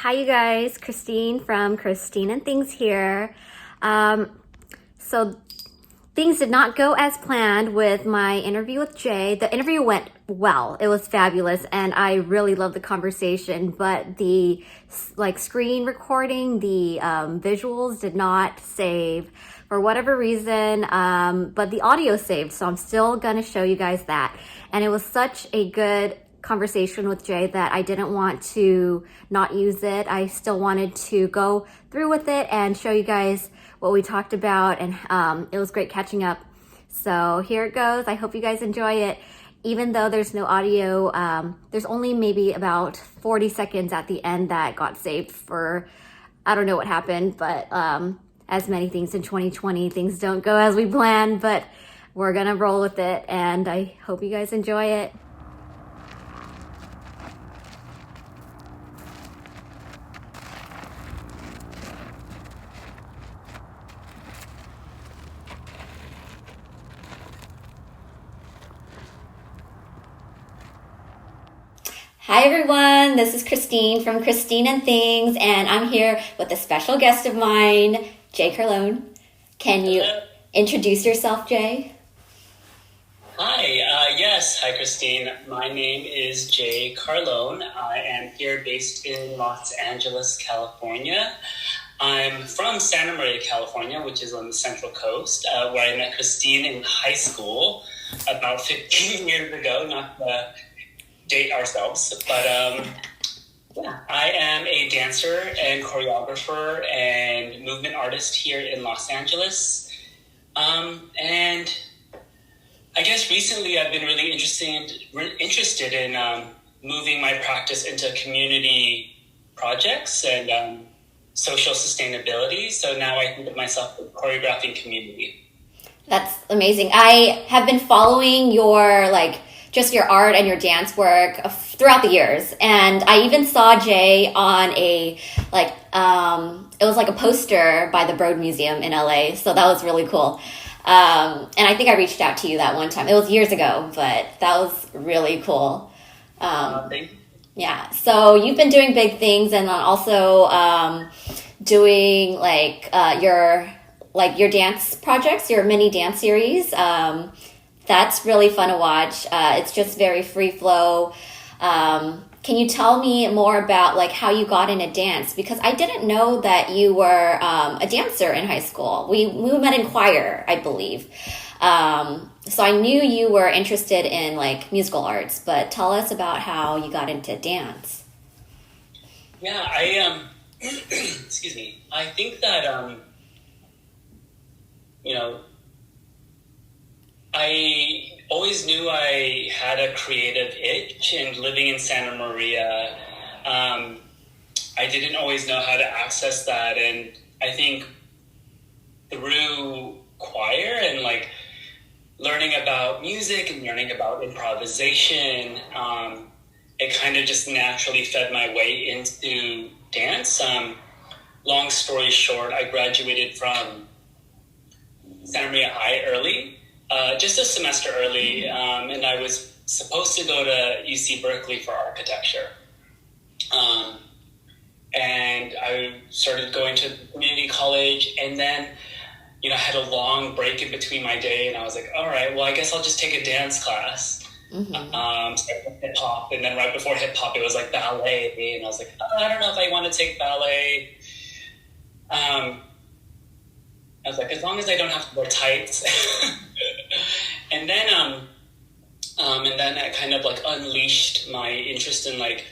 Hi, you guys. Christine from Christine and Things here. So things did not go as planned with my interview with Jay. The interview went well. It was fabulous, and I really loved the conversation. But the screen recording, the visuals did not save for whatever reason. But the audio saved, so I'm still gonna show you guys that. And it was such a good conversation with Jay that I didn't want to not use it. I still wanted to go through with it and show you guys what we talked about, and it was great catching up. So here it goes. I hope you guys enjoy it. Even though there's no audio, there's only maybe about 40 seconds at the end that got saved for, I don't know what happened, but as many things in 2020, things don't go as we planned, but we're gonna roll with it, and I hope you guys enjoy it. Hi everyone, this is Christine from Christine and Things, and I'm here with a special guest of mine, Jay Carlon. Can you introduce yourself, Jay? Hi, Christine. My name is Jay Carlon. I am here based in Los Angeles, California. I'm from Santa Maria, California, which is on the Central Coast, where I met Christine in high school about 15 years ago, not to date ourselves, but I am a dancer and choreographer and movement artist here in Los Angeles. And I guess recently I've been really interested in moving my practice into community projects and social sustainability. So now I think of myself as choreographing community. That's amazing. I have been following your just your art and your dance work throughout the years. And I even saw Jay on it was like a poster by the Broad Museum in LA. So that was really cool. And I think I reached out to you that one time. It was years ago, but that was really cool. Thank you. Yeah. So you've been doing big things, and also doing your dance projects, your mini dance series. That's really fun to watch. It's just very free flow. Can you tell me more about how you got into dance? Because I didn't know that you were a dancer in high school. We met in choir, I believe. So I knew you were interested in musical arts, but tell us about how you got into dance. Yeah, I excuse me. I think that I always knew I had a creative itch, and living in Santa Maria, I didn't always know how to access that. And I think through choir and learning about music and learning about improvisation, it kind of just naturally fed my way into dance. Long story short, I graduated from Santa Maria High early. Just a semester early, and I was supposed to go to UC Berkeley for architecture. And I started going to community college, and then, I had a long break in between my day, and I was like, all right, well, I guess I'll just take a dance class. Mm-hmm. So hip hop, and then right before hip hop, it was ballet, and I was like, I don't know if I want to take ballet. I was like, as long as I don't have to wear tights. And then I kind of unleashed my interest in my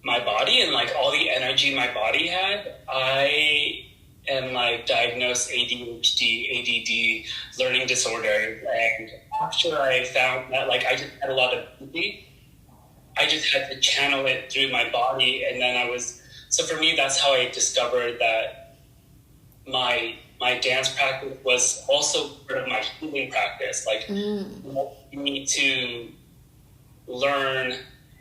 body and all the energy my body had. I am diagnosed ADHD, ADD, learning disorder. And after I found that I just had a lot of energy, I just had to channel it through my body. And then so for me, that's how I discovered that my dance practice was also part of my healing practice. You need to learn,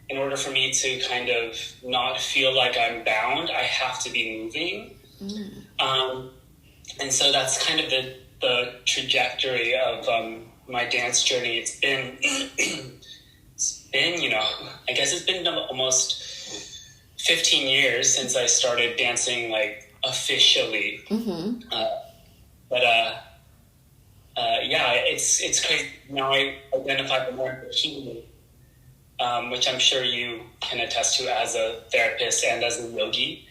in order for me to kind of not feel like I'm bound, I have to be moving. And so that's kind of the trajectory of my dance journey. It's been, I guess it's been almost 15 years since I started dancing like officially. But yeah, it's crazy. Now I identify more as a healing, which I'm sure you can attest to as a therapist and as a yogi.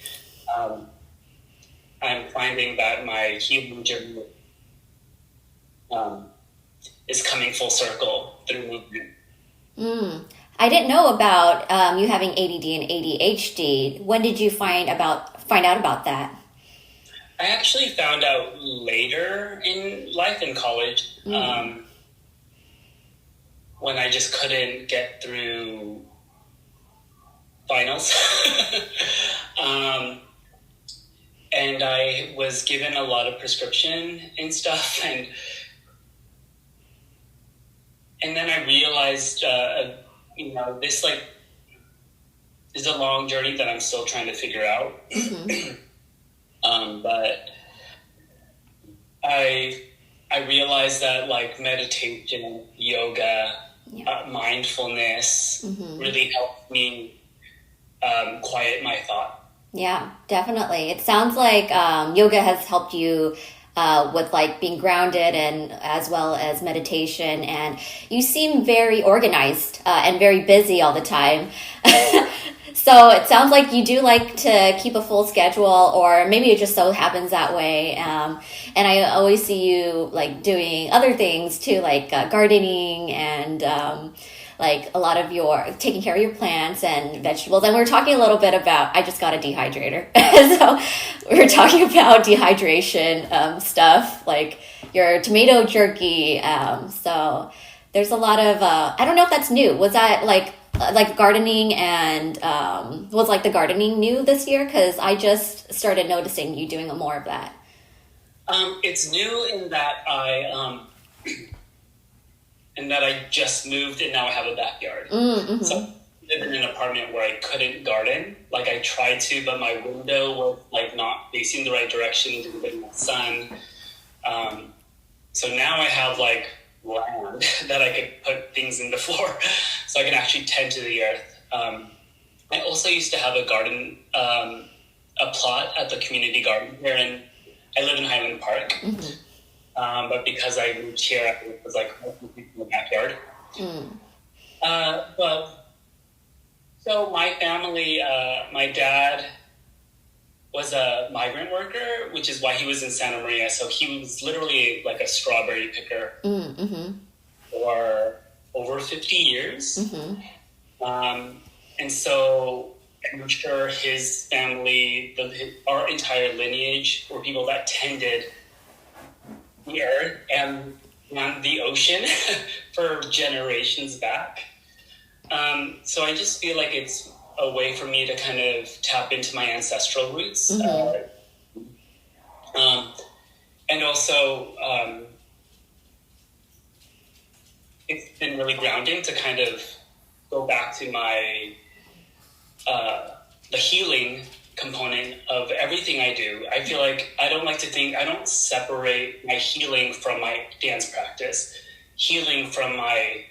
I'm finding that my healing journey is coming full circle through movement. I didn't know about you having ADD and ADHD. When did you find out about that? I actually found out later in life, in college, when I just couldn't get through finals. And I was given a lot of prescription and stuff, and then I realized, this like is a long journey that I'm still trying to figure out. But I realized that like meditation, yoga, mindfulness really helped me quiet my thought. Yeah, definitely. It sounds like yoga has helped you with like being grounded and as well as meditation. And you seem very organized and very busy all the time. So it sounds like you do like to keep a full schedule, or maybe it just so happens that way. And I always see you like doing other things too, like gardening and like a lot of taking care of your plants and vegetables. And we were talking a little bit about, I just got a dehydrator. So we were talking about dehydration stuff, like your tomato jerky. So there's a lot of, I don't know if that's new. Was that like gardening and was like the gardening new this year? Because I just started noticing you doing more of that. It's new in that I just moved and now I have a backyard. So I lived in an apartment where I couldn't garden. Like I tried to, but my window was like not facing the right direction to get enough sun. So now I have like land that I could put things in the floor so I can actually tend to the earth. I also used to have a garden, a plot at the community garden here, and I live in Highland Park. But because I moved here, it was like in the backyard. So my family, my dad was a migrant worker, which is why he was in Santa Maria. So he was literally like a strawberry picker for over 50 years. And so I'm sure his family, our entire lineage, were people that tended the earth and the ocean for generations back. So I just feel like it's a way for me to kind of tap into my ancestral roots. And also, it's been really grounding to kind of go back to my, the healing component of everything I do. I feel like I don't separate my healing from my dance practice, healing from my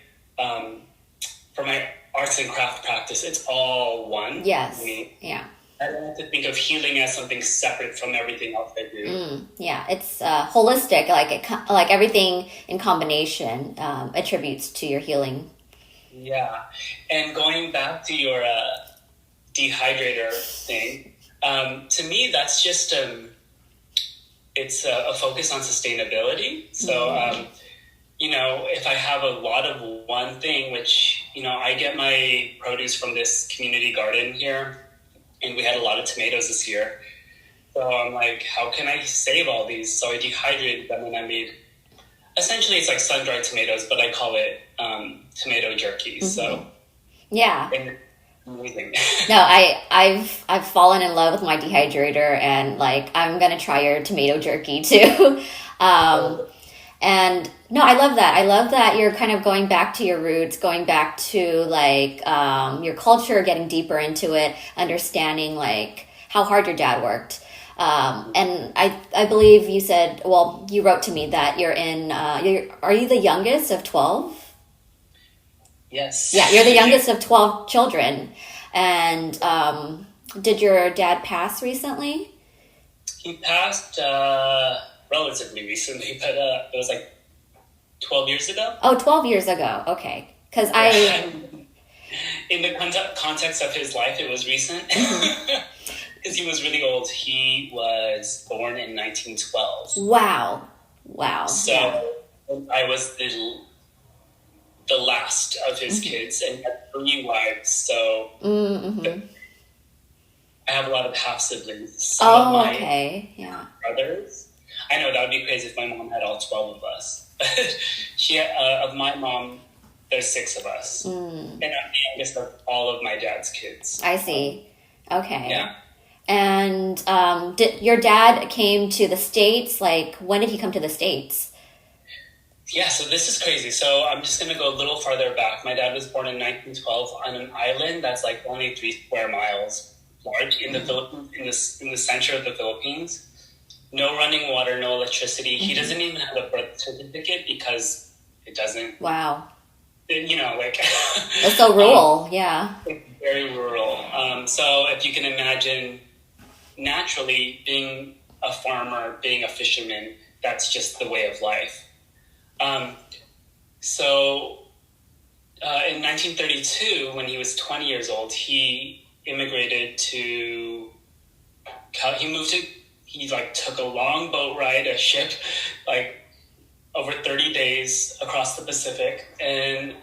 arts and craft practice. It's all one. Yes. For me. Yeah. I don't like to think of healing as something separate from everything else I do. Yeah, it's holistic, like everything in combination attributes to your healing. Yeah. And going back to your dehydrator thing, to me, that's just it's a focus on sustainability. So, if I have a lot of one thing, which, I get my produce from this community garden here, and we had a lot of tomatoes this year. So I'm like, how can I save all these? So I dehydrated them and I made, essentially it's like sun-dried tomatoes, but I call it tomato jerky. So yeah. Amazing. No, I've fallen in love with my dehydrator, and like I'm gonna try your tomato jerky too. And no, I love that. I love that you're kind of going back to your roots, going back to like your culture, getting deeper into it, understanding like how hard your dad worked. And I believe you said, well, you wrote to me that you're in. Are you the youngest of 12? Yes. Yeah, you're the youngest of 12 children. And Did your dad pass recently? He passed relatively recently, but it was like 12 years ago. Oh, 12 years ago. Okay. Because in the context of his life, it was recent. Because he was really old. He was born in 1912. Wow. So I was the last of his kids, and he had 3 wives. So I have a lot of half siblings. Some of my brothers. I know that would be crazy if my mom had all 12 of us. She of my mom, there's 6 of us, and I'm the youngest of all of my dad's kids. I see. Okay. Yeah. And did your dad came to the States? Like, when did he come to the States? Yeah, so this is crazy. So I'm just going to go a little farther back. My dad was born in 1912 on an island that's like only 3 square miles large in the Philippines, in the center of the Philippines. No running water, no electricity. He doesn't even have a birth certificate because it doesn't. Wow. You know, like it's so rural. Yeah. It's very rural. So if you can imagine, naturally being a farmer, being a fisherman, that's just the way of life. In 1932, when he was 20 years old, he immigrated to. He took a long boat ride, a ship, like over 30 days across the Pacific, and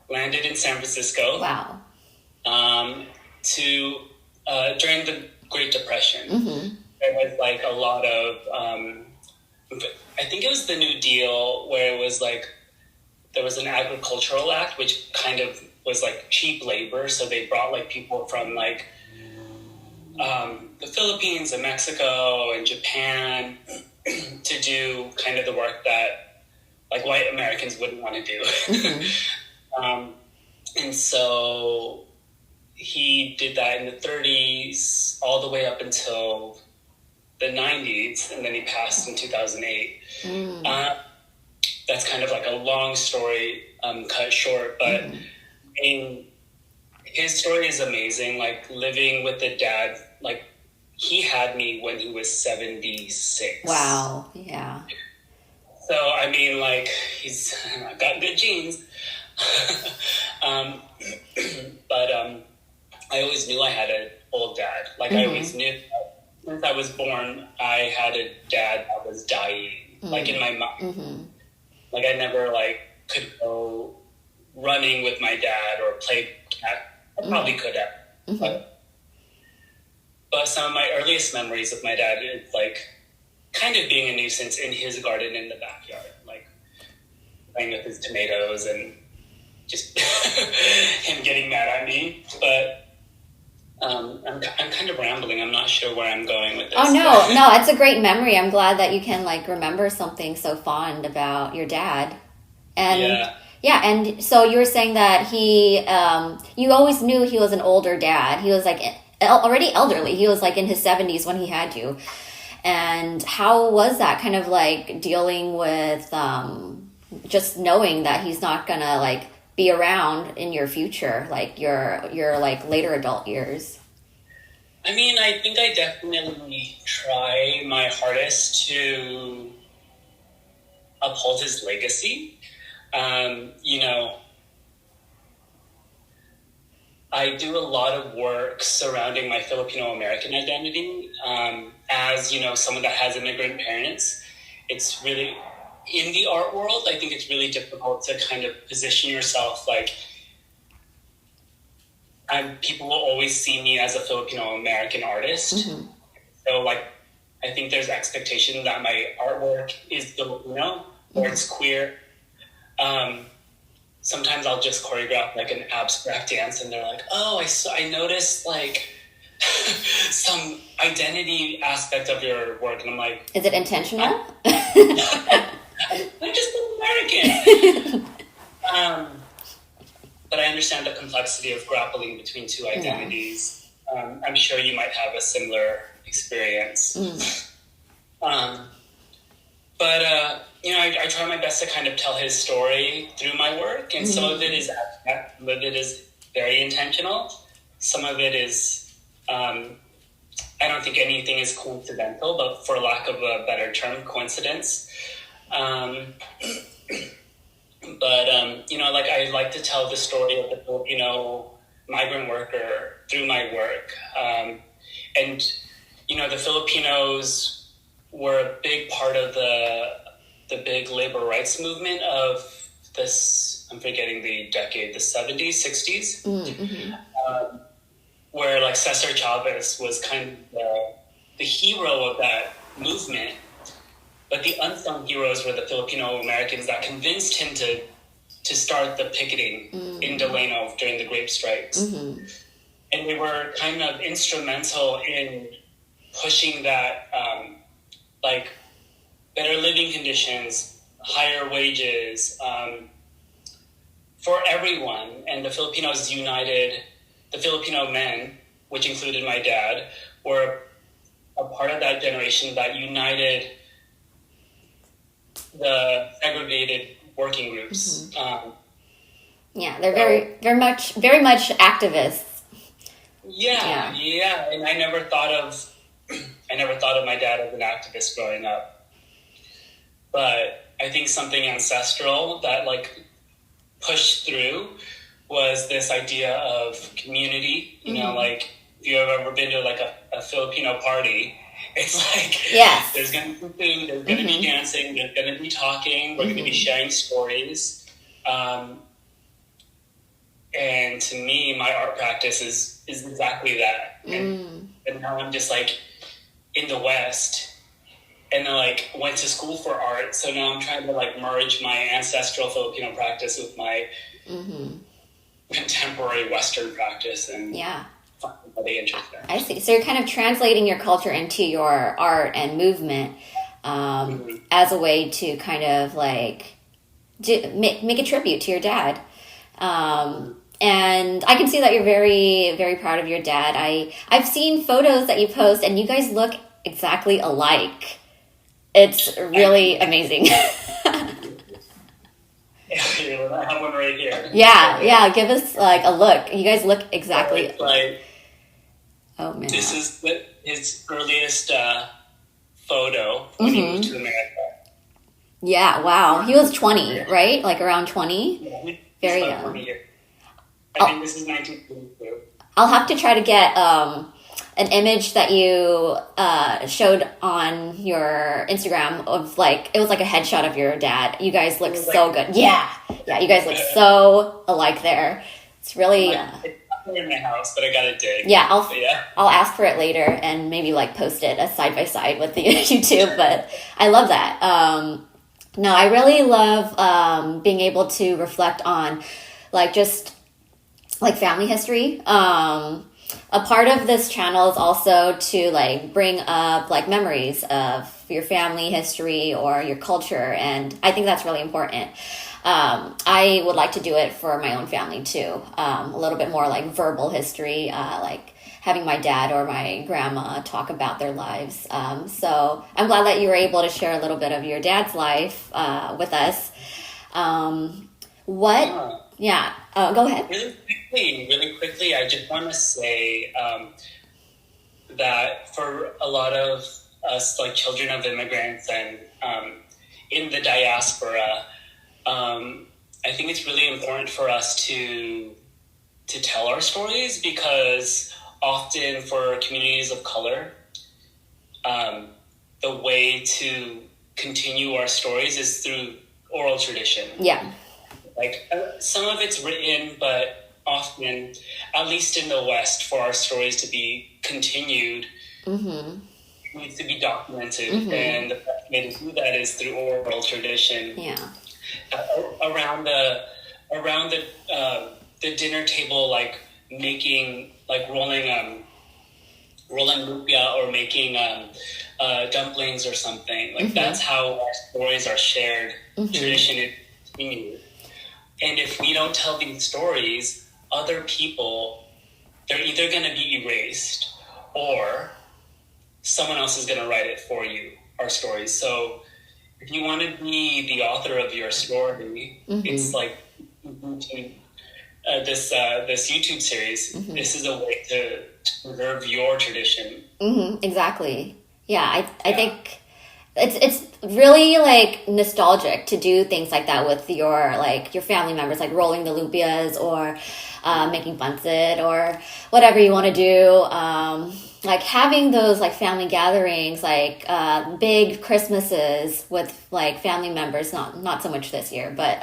landed in San Francisco. Wow. During the Great Depression, there was like a lot of. I think it was the New Deal, where it was like there was an agricultural act which kind of was like cheap labor, so they brought like people from like the Philippines and Mexico and Japan to do kind of the work that like white Americans wouldn't want to do. And so he did that in the 30s all the way up until the 90s, and then he passed in 2008. That's kind of like a long story cut short, but his story is amazing. Like living with a dad, like he had me when he was 76. Wow. Yeah. So I mean, like he's got good genes. But I always knew I had an old dad. Like I always knew. Since I was born, I had a dad that was dying, like in my mind. Like I never like could go running with my dad or play cat. I probably could have. But some of my earliest memories of my dad is like kind of being a nuisance in his garden in the backyard, like playing with his tomatoes and just him getting mad at me. But I'm kind of rambling. I'm not sure where I'm going with this. Oh, no, it's a great memory. I'm glad that you can like remember something so fond about your dad. And and so you were saying that you always knew he was an older dad. He was like already elderly. He was like in his 70s when he had you. And how was that kind of like dealing with just knowing that he's not gonna like be around in your future, like your like later adult years? I mean, I think I definitely try my hardest to uphold his legacy. You know, I do a lot of work surrounding my Filipino American identity. As you know, someone that has immigrant parents, it's really in the art world. I think it's really difficult to kind of position yourself like. People will always see me as a Filipino American artist. So, like, I think there's expectation that my artwork is Filipino or it's queer. Sometimes I'll just choreograph like an abstract dance, and they're like, "Oh, I noticed like some identity aspect of your work," and I'm like, "Is it intentional?" I'm just American. But I understand the complexity of grappling between two identities. I'm sure you might have a similar experience. But you know, I try my best to kind of tell his story through my work, and some of it is abstract, some of it is very intentional. Some of it is I don't think anything is coincidental, but for lack of a better term, coincidence. Like I like to tell the story of the Filipino migrant worker through my work. The Filipinos were a big part of the big labor rights movement of this, I'm forgetting the decade, the 70s, 60s, where like Cesar Chavez was kind of the hero of that movement. But the unsung heroes were the Filipino Americans that convinced him to start the picketing in Delano during the grape strikes. And they were kind of instrumental in pushing that, better living conditions, higher wages for everyone. And the Filipinos united, the Filipino men, which included my dad, were a part of that generation that united the segregated working groups. They're very much activists. Yeah. And I never thought of my dad as an activist growing up. But I think something ancestral that like pushed through was this idea of community. You know, like if you've ever been to like a Filipino party, it's like there's going to be food, there's going to be dancing, there's going to be talking, we're going to be sharing stories. And to me, my art practice is exactly that. And now I'm just like in the West, and I like went to school for art. So now I'm trying to like merge my ancestral Filipino practice with my contemporary Western practice, and find the interest there. I see. So you're kind of translating your culture into your art and movement as a way to kind of like make a tribute to your dad. And I can see that you're very, very proud of your dad. I've seen photos that you post, and you guys look exactly alike. It's really amazing. I have one right here. Yeah. Give us like a look. You guys look exactly like. Oh man. This is his earliest photo when he moved to America. Yeah. Wow. He was 20, right? Like around 20. Yeah, very young. I think this is 1922. I'll have to try to get an image that you showed on your Instagram of like, it was like a headshot of your dad. You guys look so good. Yeah, you guys look so alike there. It's really... It's not in my house, but I gotta dig. Yeah, I'll ask for it later and maybe like post it as side by side with the YouTube, but I love that. No, I really love being able to reflect on like just like family history. A part of this channel is also to like bring up like memories of your family history or your culture, and I think that's really important. I would like to do it for my own family too. A little bit more like verbal history, like having my dad or my grandma talk about their lives. So I'm glad that you were able to share a little bit of your dad's life with us. Go ahead. Really quickly, I just want to say that for a lot of us, like children of immigrants and in the diaspora, I think it's really important for us to tell our stories, because often for communities of color, the way to continue our stories is through oral tradition. Yeah. Like some of it's written, but often, at least in the West, for our stories to be continued, it needs to be documented. And the best way to do that is through oral tradition. Yeah. Around the dinner table, like making, like rolling lumpia or making dumplings or something. Like that's how our stories are shared. Tradition is continued. And if we don't tell these stories, other people, they're either going to be erased or someone else is going to write it for you, our stories. So if you want to be the author of your story, it's like this YouTube series. This is a way to preserve your tradition. Exactly. Yeah, I think it's really like nostalgic to do things like that with your family members, like rolling the lupias or making pancit or whatever you want to do. Like having those like family gatherings, like big Christmases with like family members. Not so much this year, but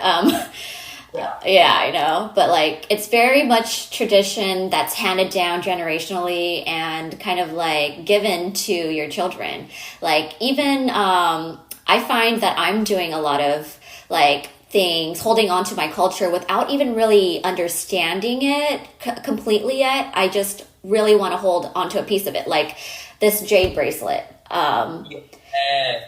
yeah, I know. But like it's very much tradition that's handed down generationally and kind of like given to your children. Like even I find that I'm doing a lot of like things, holding on to my culture without even really understanding it completely yet. I just really want to hold on to a piece of it, like this jade bracelet.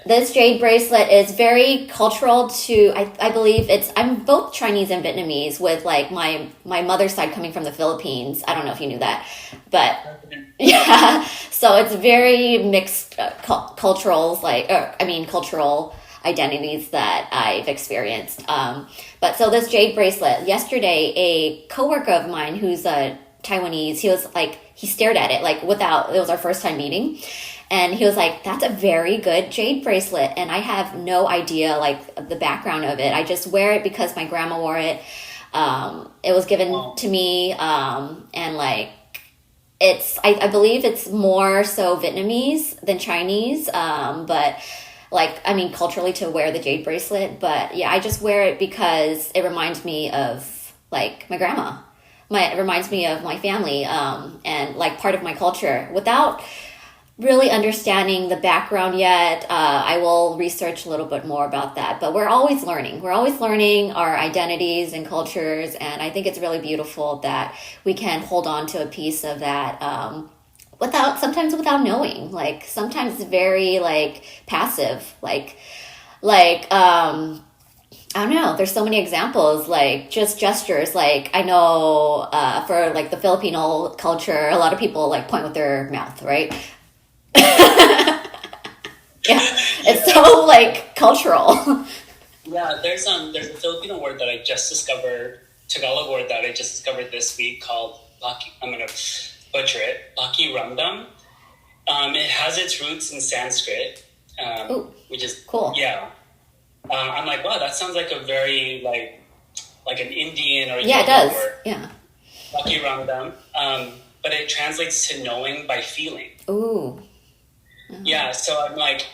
This jade bracelet is very cultural to, I believe I'm both Chinese and Vietnamese with like my mother's side coming from the Philippines. I don't know if you knew that, but yeah, so it's very mixed cultural identities that I've experienced. But so this jade bracelet, yesterday, a coworker of mine who's a Taiwanese, he stared at it it was our first time meeting. And he was like, that's a very good jade bracelet. And I have no idea like the background of it. I just wear it because my grandma wore it. It was given to me. And like, I believe it's more so Vietnamese than Chinese. But like, I mean, culturally to wear the jade bracelet. But yeah, I just wear it because it reminds me of like my grandma. It reminds me of my family and like part of my culture. Without really understanding the background yet, I will research a little bit more about that. But we're always learning. We're always learning our identities and cultures. And I think it's really beautiful that we can hold on to a piece of that sometimes without knowing. Like sometimes it's very like passive. I don't know. There's so many examples, like just gestures. Like I know for like the Filipino culture, a lot of people like point with their mouth, right? Yeah, it's so like cultural. Yeah, there's a Filipino word that I just discovered, Tagalog word that I just discovered this week called Laki. I'm gonna butcher it. Laki Ramdam. It has its roots in Sanskrit, which is cool. Yeah. I'm like, wow, that sounds like a very like an Indian or it does. Word. Yeah. Lucky Ramadan. But it translates to knowing by feeling. Ooh. Yeah, so I'm like,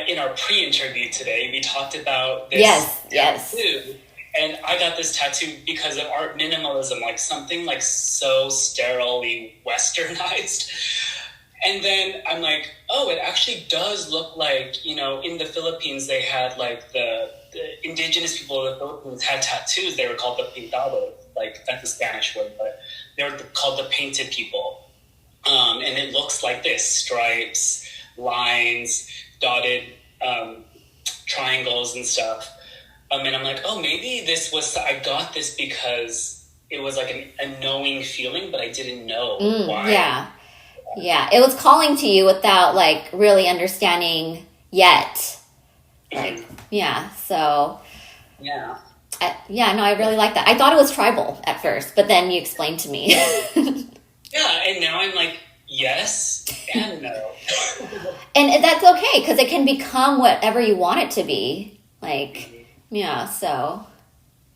in our pre-interview today, we talked about this tattoo. And I got this tattoo because of art minimalism, like something like so sterilely westernized. And then I'm like, oh, it actually does look like, in the Philippines, they had like the indigenous people of the Philippines had tattoos. They were called the pintados, like that's a Spanish word, but they were called the painted people. And it looks like this: stripes, lines, dotted triangles and stuff. And I'm like, oh, maybe I got this because it was like a knowing feeling, but I didn't know why. Yeah, it was calling to you without like really understanding yet. Like, so. Yeah. I really like that. I thought it was tribal at first, but then you explained to me. Yeah, and now I'm like, yes and no. And that's okay, because it can become whatever you want it to be. Like, so.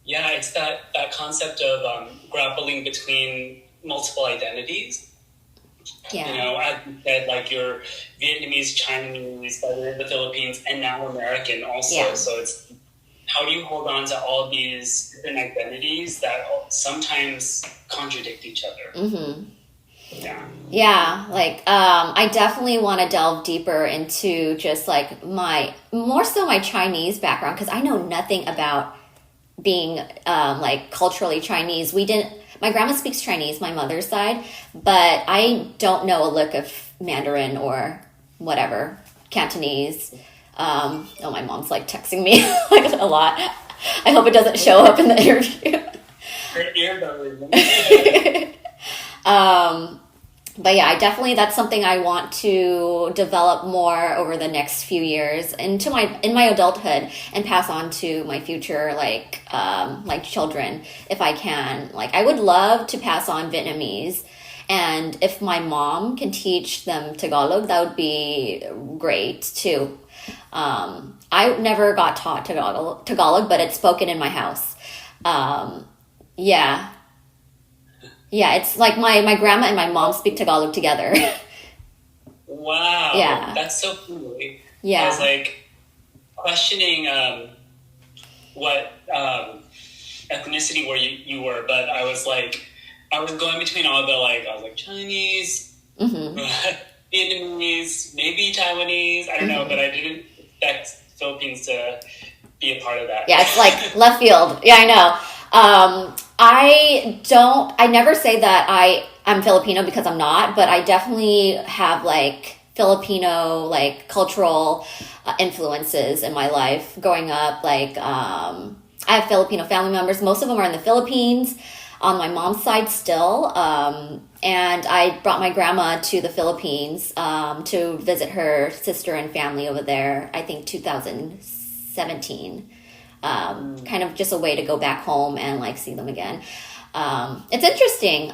Yeah, it's that concept of grappling between multiple identities. Yeah. As you said, like you're Vietnamese, Chinese, the Philippines, and now American also. Yeah. So it's how do you hold on to all these different identities that sometimes contradict each other? Mm-hmm. Yeah. Like I definitely want to delve deeper into just like more so my Chinese background, because I know nothing about being like culturally Chinese. My grandma speaks Chinese, my mother's side, but I don't know a lick of Mandarin or whatever, Cantonese. My mom's like texting me like a lot. I hope it doesn't show up in the interview. But yeah, that's something I want to develop more over the next few years in my adulthood and pass on to my future like children if I can. Like I would love to pass on Vietnamese And if my mom can teach them Tagalog, that would be great too. I never got taught Tagalog, but it's spoken in my house. Yeah. Yeah, it's like my grandma and my mom speak Tagalog together. Wow. Yeah. That's so cool. Yeah. I was like questioning what ethnicity were you were, but I was going between all the I was like Chinese, Vietnamese, maybe Taiwanese. I don't know, but I didn't expect Philippines to be a part of that. Yeah, it's like left field. Yeah, I know. I never say that I'm Filipino because I'm not, but I definitely have like Filipino like cultural influences in my life growing up. Like, I have Filipino family members. Most of them are in the Philippines on my mom's side still. And I brought my grandma to the Philippines to visit her sister and family over there, I think 2017. Kind of just a way to go back home and like see them again. It's interesting.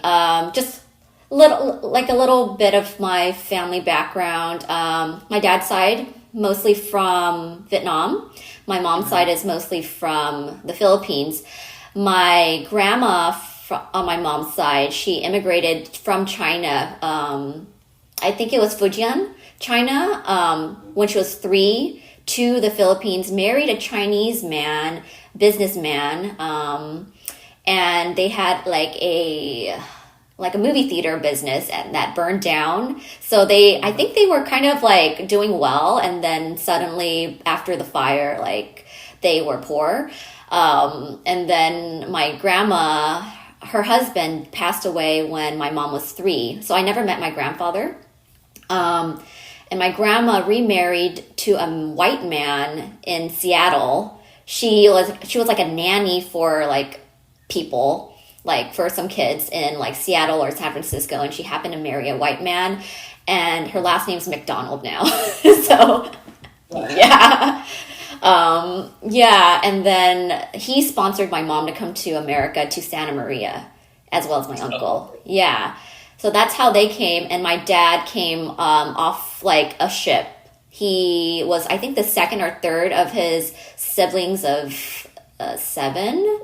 Just a little bit of my family background. My dad's side, mostly from Vietnam. My mom's side is mostly from the Philippines. My grandma on my mom's side, she immigrated from China. I think it was Fujian, China, when she was 3 to the Philippines, married a Chinese businessman, and they had like a movie theater business and that burned down. So I think they were kind of like doing well, and then suddenly after the fire, like they were poor. And then my grandma, her husband passed away when my mom was 3. So I never met my grandfather. And my grandma remarried to a white man in Seattle. She was like a nanny for like people, like for some kids in like Seattle or San Francisco, and she happened to marry a white man, and her last name's McDonald now. So yeah. And then he sponsored my mom to come to America, to Santa Maria, as well as my uncle. Yeah. So that's how they came, and my dad came off like a ship. He was, I think, the second or third of his siblings of 7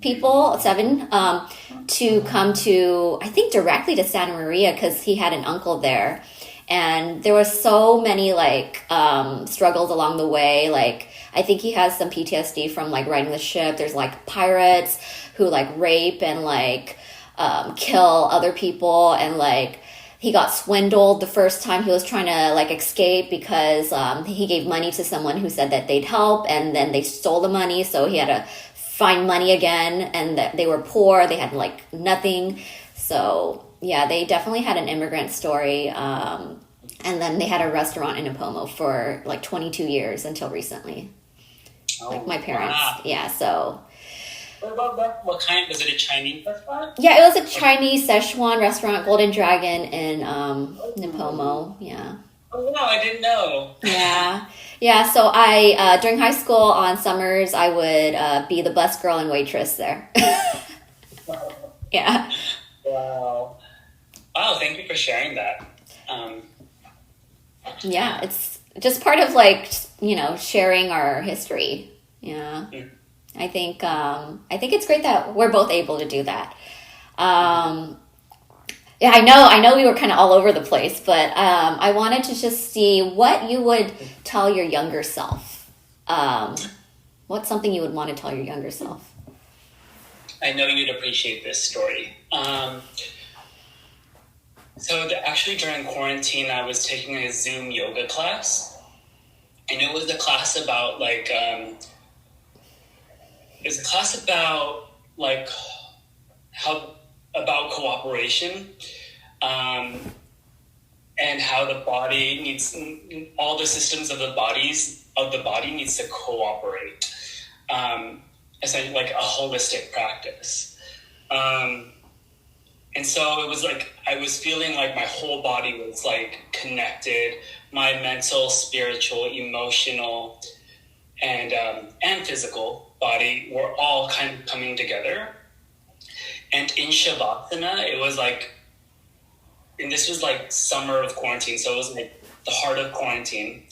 people, to come to, I think, directly to Santa Maria because he had an uncle there. And there was so many like struggles along the way. Like, I think he has some PTSD from like riding the ship. There's like pirates who like rape and like kill other people, and like he got swindled the first time he was trying to like escape because he gave money to someone who said that they'd help, and then they stole the money, so he had to find money again, and that they were poor, they had like nothing. So yeah, they definitely had an immigrant story. And then they had a restaurant in Nipomo for like 22 years until recently. Like my parents. Wow. Yeah, so. What kind? Was it a Chinese restaurant? Yeah, it was a Chinese Szechuan restaurant, Golden Dragon in Nipomo. Yeah. Oh, wow, I didn't know. Yeah. Yeah, so I, during high school on summers, I would be the bus girl and waitress there. Yeah. Wow. Wow, thank you for sharing that. Yeah, it's just part of like, sharing our history. Yeah. Mm. I think it's great that we're both able to do that. Yeah, I know we were kind of all over the place, but I wanted to just see what you would tell your younger self. What's something you would want to tell your younger self? I know you'd appreciate this story. Actually during quarantine, I was taking a Zoom yoga class, and it was a class about like, about cooperation, and how the body needs, all the systems of the body needs to cooperate. Essentially like a holistic practice. And so it was like, I was feeling like my whole body was like connected. My mental, spiritual, emotional, and physical body were all kind of coming together. And in Shavasana, it was like and this was like summer of quarantine, so it was like the heart of quarantine.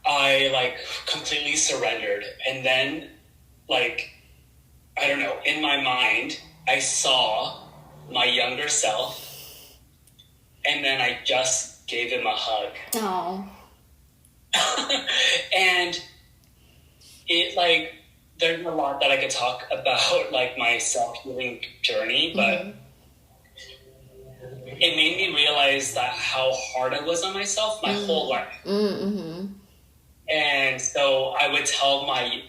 I like completely surrendered, and then like I don't know, in my mind I saw my younger self, and then I just gave him a hug. Oh. And it like there's a lot that I could talk about, like my self-healing journey, but it made me realize that how hard I was on myself my whole life. And so I would tell my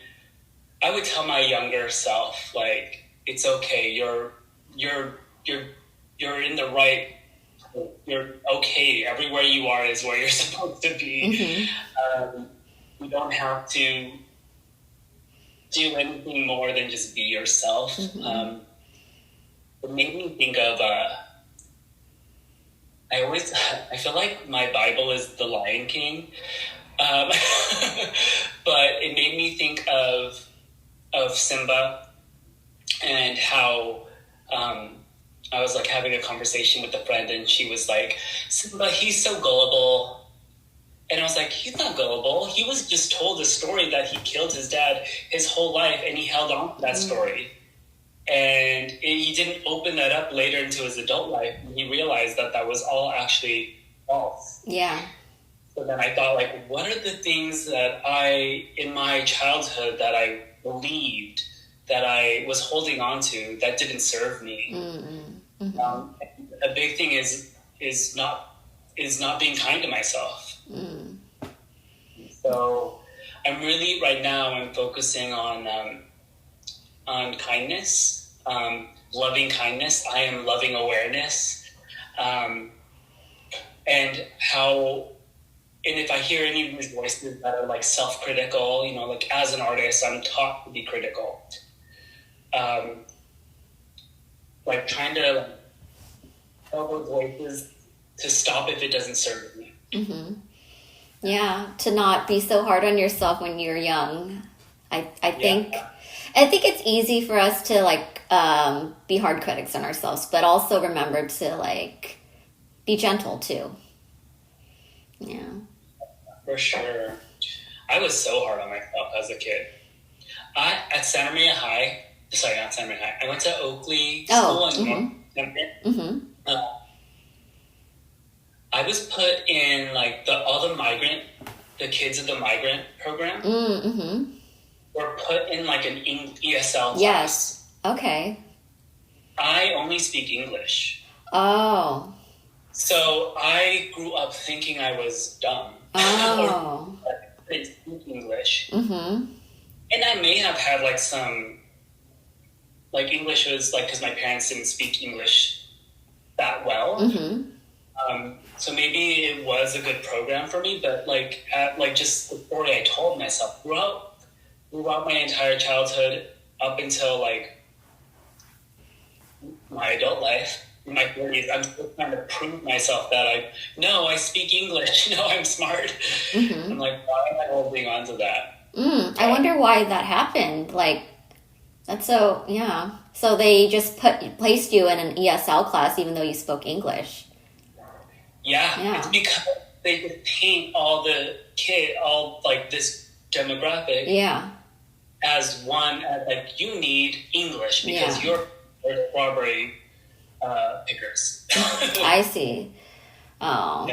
younger self, like, it's okay, you're in the right, you're okay, everywhere you are is where you're supposed to be. You don't have to do anything more than just be yourself. It made me think of I feel like my Bible is the Lion King, but it made me think of Simba, and how I was like having a conversation with a friend, and she was like, Simba, he's so gullible. And I was like, he's not gullible. He was just told a story that he killed his dad his whole life, and he held on to that story. And he didn't open that up later into his adult life. And he realized that that was all actually false. Yeah. So then I thought, like, what are the things that in my childhood, that I believed, that I was holding on to, that didn't serve me? A big thing is not being kind to myself. So I'm really, right now, I'm focusing on kindness, loving kindness. I am loving awareness, and if I hear any of these voices that are like self-critical, like as an artist, I'm taught to be critical. Like trying to tell those voices to stop if it doesn't serve me. Yeah, to not be so hard on yourself when you're young. I think it's easy for us to like be hard critics on ourselves, but also remember to like be gentle too. Yeah. For sure. I was so hard on myself as a kid. At Santa Maria High, sorry, not Santa Maria High, I went to Oakley School in North Hampton. I was put in like the kids of the migrant program were put in like an ESL class. Yes. Okay. I only speak English. Oh. So I grew up thinking I was dumb. Oh. Or I didn't speak English. And I may have had like some, like English was like, because my parents didn't speak English that well. So maybe it was a good program for me, but like just the story I told myself throughout my entire childhood up until like my adult life, in my 30s, I'm still trying to prove myself that I speak English, I'm smart. I'm like, why am I holding on to that? I wonder why that happened. Like, that's so, yeah. So they just placed you in an ESL class even though you spoke English. Yeah. It's because they just paint all like this demographic as one, as like, you need English because you're strawberry pickers. I see. Oh.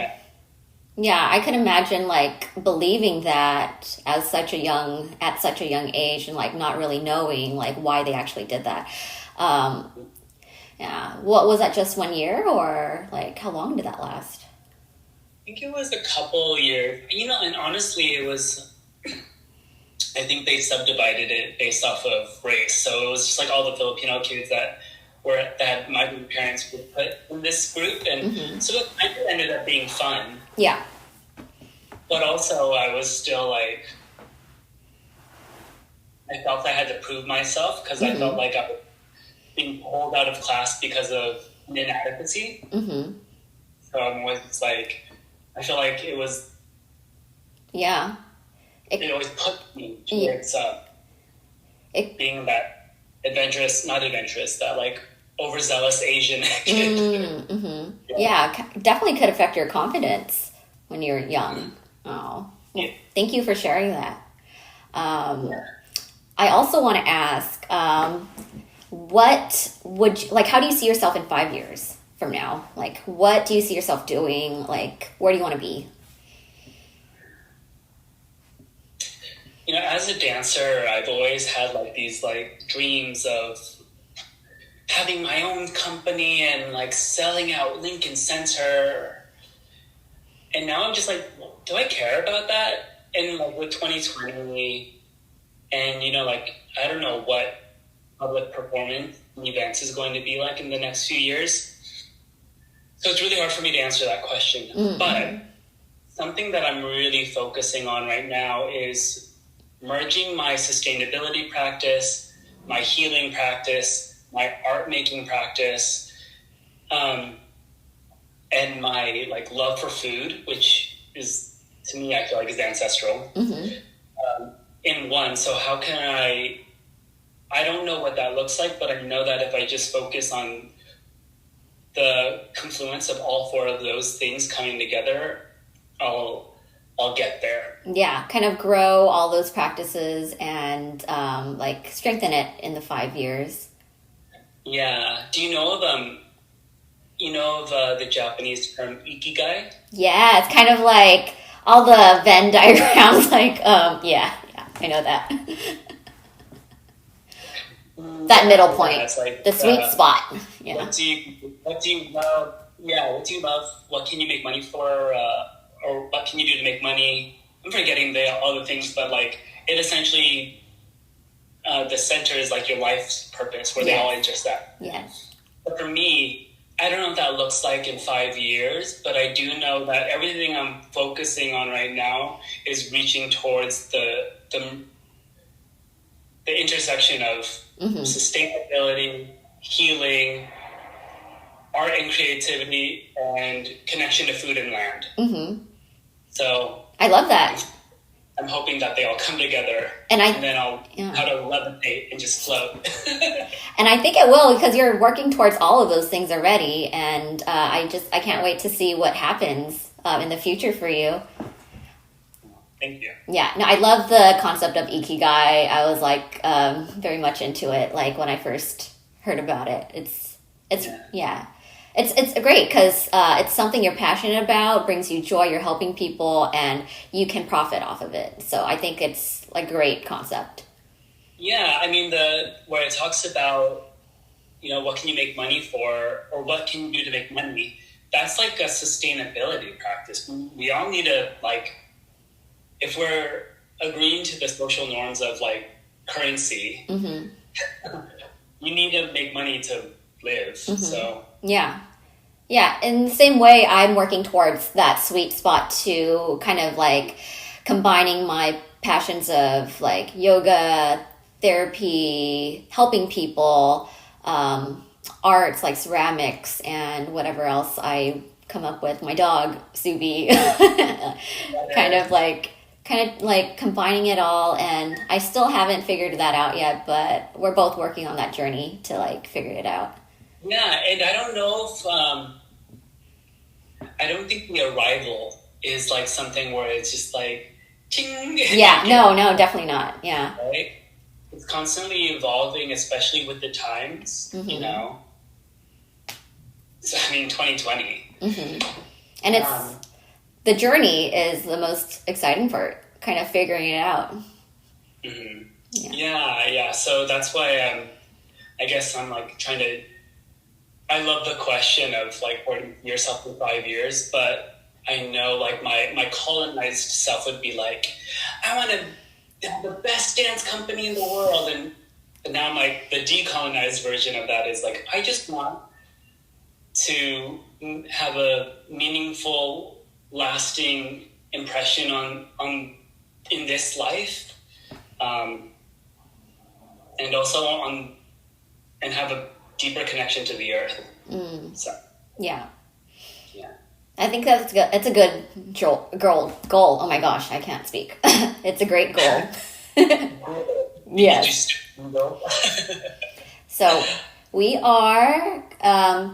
Yeah, I could imagine like believing that at such a young age, and like not really knowing like why they actually did that. Yeah. What was that, just 1 year, or like how long did that last? I think it was a couple years, and honestly it was, I think they subdivided it based off of race. So it was just like all the Filipino kids that had migrant parents were put in this group, and so it kind of ended up being fun. Yeah. But also I was still like, I felt I had to prove myself because I felt like I was being pulled out of class because of inadequacy. So I'm always like, I feel like it was. Yeah. It always put me towards being that not adventurous, that like overzealous Asian kid. Yeah, definitely could affect your confidence when you're young. Oh, well, thank you for sharing that. I also want to ask, what would you, like, how do you see yourself in 5 years from now? Like, what do you see yourself doing? Like, where do you want to be? As a dancer, I've always had like these like dreams of having my own company and like selling out Lincoln Center. And now I'm just like, do I care about that? And like with 2020 and like I don't know what public performance events is going to be like in the next few years. So it's really hard for me to answer that question. Mm-hmm. But something that I'm really focusing on right now is merging my sustainability practice, my healing practice, my art making practice, and my like love for food, which is, to me, I feel like is ancestral, in one. So how can I don't know what that looks like, but I know that if I just focus on the confluence of all four of those things coming together, I'll get there. Yeah, kind of grow all those practices and like strengthen it in the 5 years. Yeah. Do you know of the Japanese term ikigai? Yeah, it's kind of like all the Venn diagrams. Like, yeah, I know that. That middle point, like, the sweet spot. Yeah. What do you love? Yeah. What do you love? What can you make money for? Or what can you do to make money? I'm forgetting all the things, but like it essentially, the center is like your life's purpose, where they all intersect. Yes. But for me, I don't know what that looks like in 5 years, but I do know that everything I'm focusing on right now is reaching towards the intersection of sustainability, healing, art and creativity, and connection to food and land. Mm-hmm. So I love that. I'm hoping that they all come together, and then I'll how to levitate and just float. And I think it will, because you're working towards all of those things already, and I can't wait to see what happens in the future for you. Thank you. Yeah, no, I love the concept of ikigai. I was like very much into it, like when I first heard about it. It's great because it's something you're passionate about, brings you joy, you're helping people, and you can profit off of it. So I think it's a great concept. Yeah, I mean, where it talks about, what can you make money for, or what can you do to make money, that's like a sustainability practice. We all need to, like, if we're agreeing to the social norms of, like, currency, you need to make money to live, so... Yeah. In the same way, I'm working towards that sweet spot too, kind of like combining my passions of like yoga, therapy, helping people, arts like ceramics, and whatever else I come up with. My dog, Subi, kind of like combining it all. And I still haven't figured that out yet, but we're both working on that journey to like figure it out. Yeah, and I don't know if, I don't think the arrival is like something where it's just like, ting. Yeah, no, definitely not. Yeah. Right? It's constantly evolving, especially with the times, So, I mean, 2020. And it's, the journey is the most exciting part, kind of figuring it out. Yeah. So that's why I guess I'm like trying to, I love the question of like where do you see yourself in 5 years, but I know like my colonized self would be like, I want to have the best dance company in the world, and now I'm like the decolonized version of that is like I just want to have a meaningful, lasting impression on in this life, and also and have a deeper connection to the earth. So yeah. I think that's good. It's a good goal. Oh my gosh, I can't speak. It's a great goal. Yes. So We are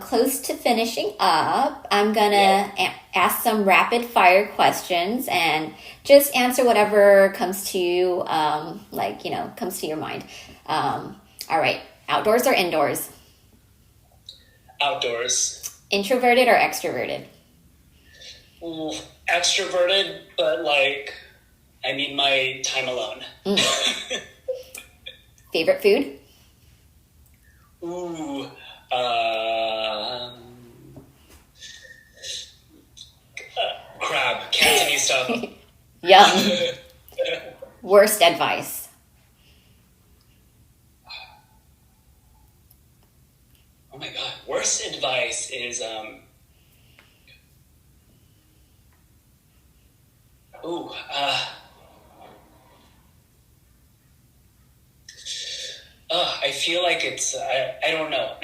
close to finishing up. I'm going to ask some rapid fire questions and just answer whatever comes to you, comes to your mind. All right. Outdoors or indoors? Outdoors. Introverted or extroverted? Ooh, extroverted, but I need my time alone. Favorite food? Ooh, crab, Cantonese stuff. Yum. Worst advice? Oh my god, worst advice is I feel like it's I don't know.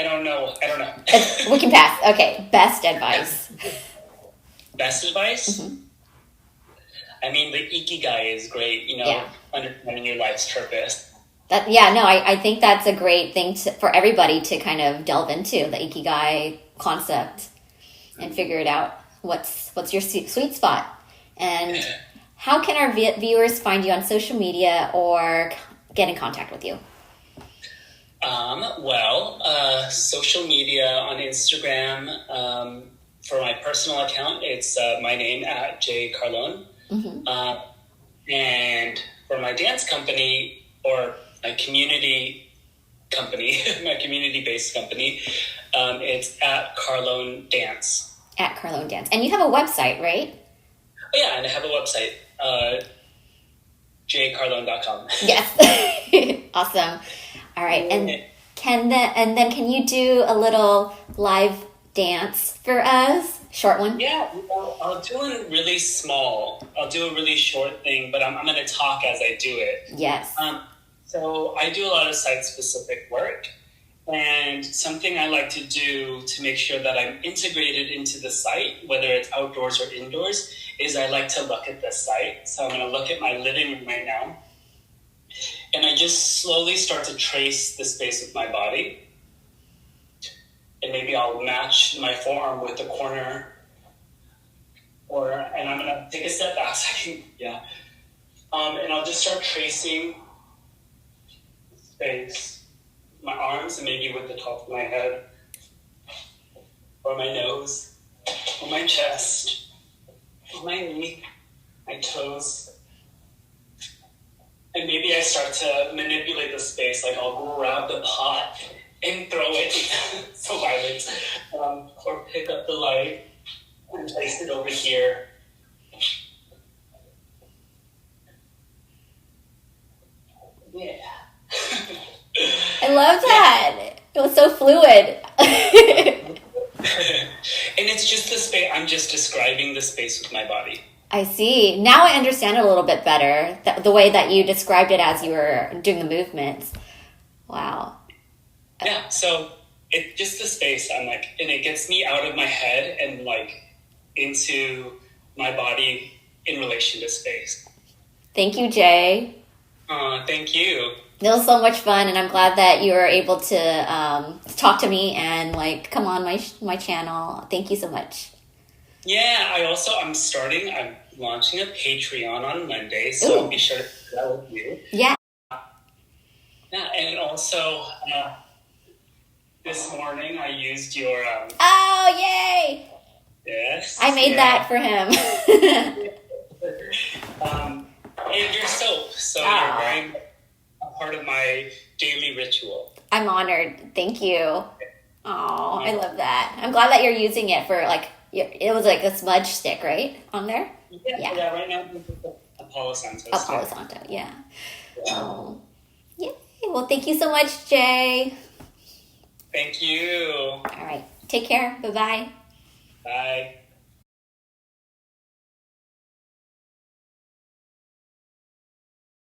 We can pass. Okay, best advice. Best advice? Mm-hmm. I mean, the ikigai is great, understanding your life's purpose. I think that's a great thing for everybody to kind of delve into, the ikigai concept, and figure it out. What's your sweet spot? And how can our viewers find you on social media or get in contact with you? Social media on Instagram. For my personal account, it's my name at Jay Carlon. Mm-hmm. And for my dance company or my community company, my community-based company, it's at Carlon Dance. At Carlon Dance. And you have a website, right? Oh, yeah, and I have a website, jcarlon.com. Yes. Awesome. All right. And then can you do a little live dance for us? Short one? Yeah, I'll do it really small. I'll do a really short thing, but I'm going to talk as I do it. Yes. So I do a lot of site-specific work, and something I like to do to make sure that I'm integrated into the site, whether it's outdoors or indoors, is I like to look at the site. So I'm going to look at my living room right now, and I just slowly start to trace the space with my body. And maybe I'll match my forearm with the corner, and I'm gonna take a step back. And I'll just start tracing space, my arms, and maybe with the top of my head, or my nose, or my chest, or my knee, my toes. And maybe I start to manipulate the space, like I'll grab the pot and throw it, so violent, or pick up the light and place it over here. Yeah. I love that. It was so fluid. And it's just the space, I'm just describing the space with my body. I see. Now I understand it a little bit better, the way that you described it as you were doing the movements. Wow. Yeah, so it's just the space. And it gets me out of my head and into my body in relation to space. Thank you, Jay. Thank you. It was so much fun, and I'm glad that you were able to talk to me and come on my channel. Thank you so much. Yeah, I'm launching a Patreon on Monday, so I'll be sure to do that with you. Yeah. Yeah, and also this morning I used your oh, yay! Yes. I made that for him. And your soap, so you're very a part of my daily ritual. I'm honored. Thank you. Oh, I love that. I'm glad that you're using it for it was a smudge stick, right? On there? Yeah, right now it's a Palo Santo. A Palo Santo, yeah. Oh, yeah. Well, thank you so much, Jay. Thank you. All right. Take care. Bye-bye. Bye.